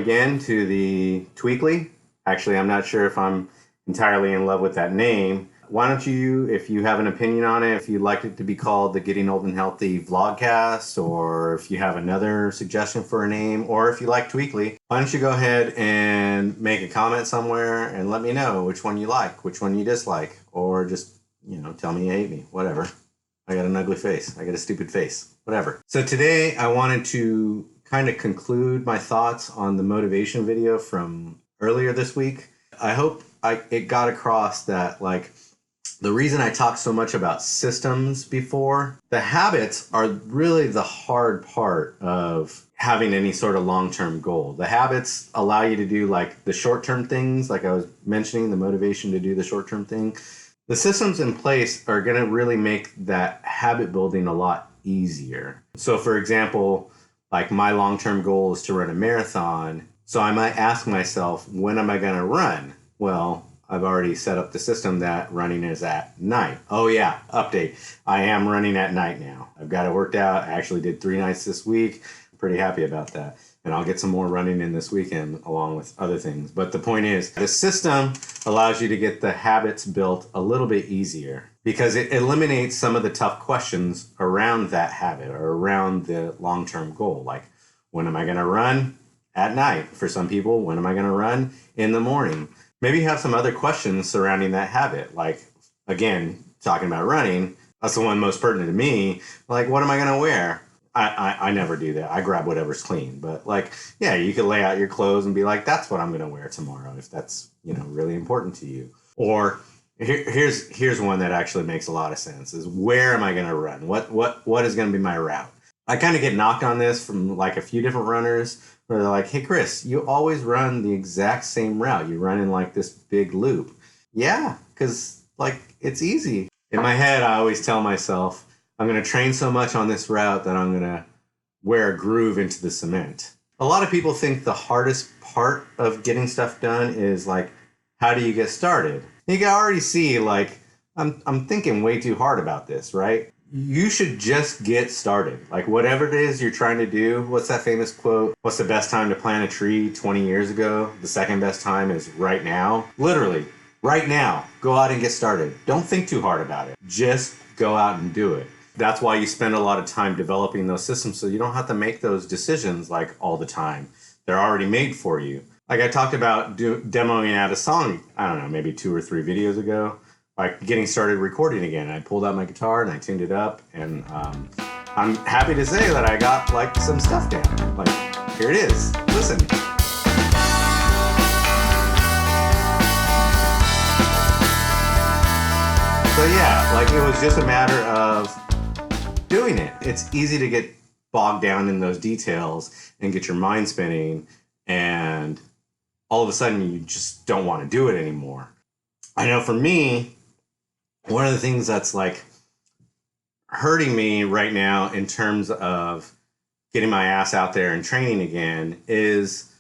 again to the Tweekly. Actually, I'm not sure if I'm entirely in love with that name. Why don't you, if you have an opinion on it, if you'd like it to be called the Getting Old and Healthy Vlogcast, or if you have another suggestion for a name, or if you like Tweekly, why don't you go ahead and make a comment somewhere and let me know which one you like, which one you dislike, or just, tell me you hate me, whatever. I got an ugly face. I got a stupid face, whatever. So today I wanted to kind of conclude my thoughts on the motivation video from earlier this week. I hope it got across that, the reason I talked so much about systems before, the habits are really the hard part of having any sort of long-term goal. The habits allow you to do the short-term things, like I was mentioning, the motivation to do the short-term thing. The systems in place are going to really make that habit building a lot easier. So for example, my long-term goal is to run a marathon. So I might ask myself, when am I going to run? Well, I've already set up the system that running is at night. Oh yeah, update. I am running at night now. I've got it worked out. I actually did 3 nights this week. I'm pretty happy about that. And I'll get some more running in this weekend along with other things. But the point is, the system allows you to get the habits built a little bit easier because it eliminates some of the tough questions around that habit or around the long-term goal. Like, when am I going to run? At night. For some people, when am I going to run? In the morning. Maybe you have some other questions surrounding that habit. Like, again, talking about running, that's the one most pertinent to me. Like, what am I going to wear? I never do that. I grab whatever's clean. But yeah, you could lay out your clothes and be like, that's what I'm going to wear tomorrow if that's, really important to you. Or here's one that actually makes a lot of sense is, where am I going to run? What is going to be my route? I kind of get knocked on this from a few different runners where they're like, hey, Chris, you always run the exact same route. You run in this big loop. Yeah, because it's easy. In my head, I always tell myself, I'm going to train so much on this route that I'm going to wear a groove into the cement. A lot of people think the hardest part of getting stuff done is how do you get started? You can already see I'm thinking way too hard about this, right? You should just get started. Whatever it is you're trying to do, what's that famous quote? What's the best time to plant a tree 20 years ago? The second best time is right now. Literally, right now. Go out and get started. Don't think too hard about it. Just go out and do it. That's why you spend a lot of time developing those systems, so you don't have to make those decisions all the time. They're already made for you. I talked about demoing out a song, I don't know, maybe 2 or 3 videos ago. Getting started recording again. I pulled out my guitar and I tuned it up, and I'm happy to say that I got some stuff down. Here it is. Listen. So yeah, it was just a matter of doing it. It's easy to get bogged down in those details and get your mind spinning, and all of a sudden you just don't want to do it anymore. I know for me, one of the things that's hurting me right now in terms of getting my ass out there and training again is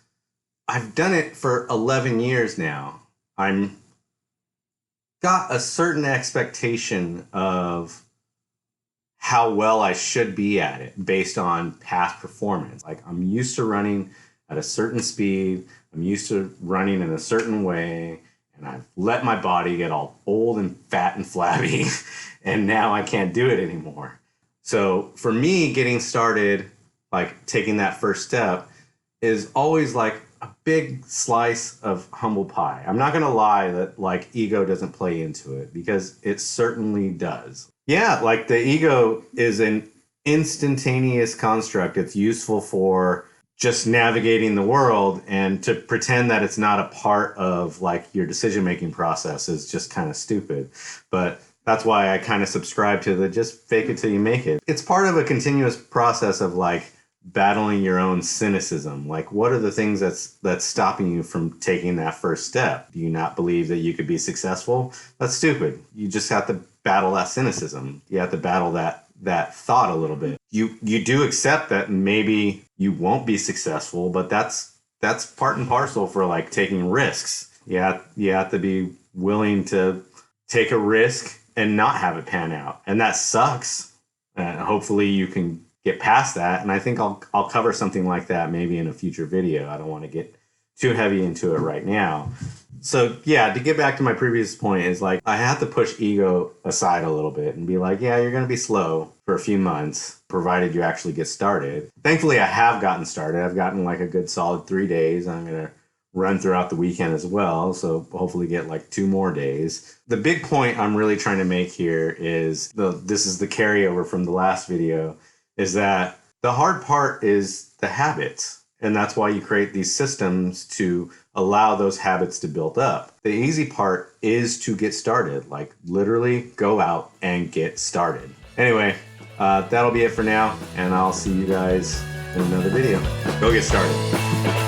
I've done it for 11 years now. I'm got a certain expectation of how well I should be at it based on past performance. I'm used to running at a certain speed. I'm used to running in a certain way. And I've let my body get all old and fat and flabby, and now I can't do it anymore. So for me, getting started, taking that first step, is always a big slice of humble pie. I'm not going to lie that ego doesn't play into it, because it certainly does. Yeah, the ego is an instantaneous construct. It's useful for just navigating the world, and to pretend that it's not a part of your decision-making process is just kind of stupid. But that's why I kind of subscribe to the just fake it till you make it. It's part of a continuous process of battling your own cynicism. What are the things that's stopping you from taking that first step? Do you not believe that you could be successful? That's stupid. You just have to battle that cynicism. You have to battle that thought a little bit. You do accept that maybe you won't be successful, but that's part and parcel for taking risks. You have to be willing to take a risk and not have it pan out, and that sucks. And hopefully you can get past that. And I think I'll cover something like that maybe in a future video. I don't want to get too heavy into it right now. So yeah, to get back to my previous point is like, I have to push ego aside a little bit and be like, yeah, you're going to be slow for a few months, provided you actually get started. Thankfully, I have gotten started. I've gotten like a good solid 3 days. I'm going to run throughout the weekend as well. So hopefully get like 2 more days. The big point I'm really trying to make here is this is the carryover from the last video, is that the hard part is the habits. And that's why you create these systems to allow those habits to build up. The easy part is to get started, like literally go out and get started. Anyway, that'll be it for now, and I'll see you guys in another video. Go get started.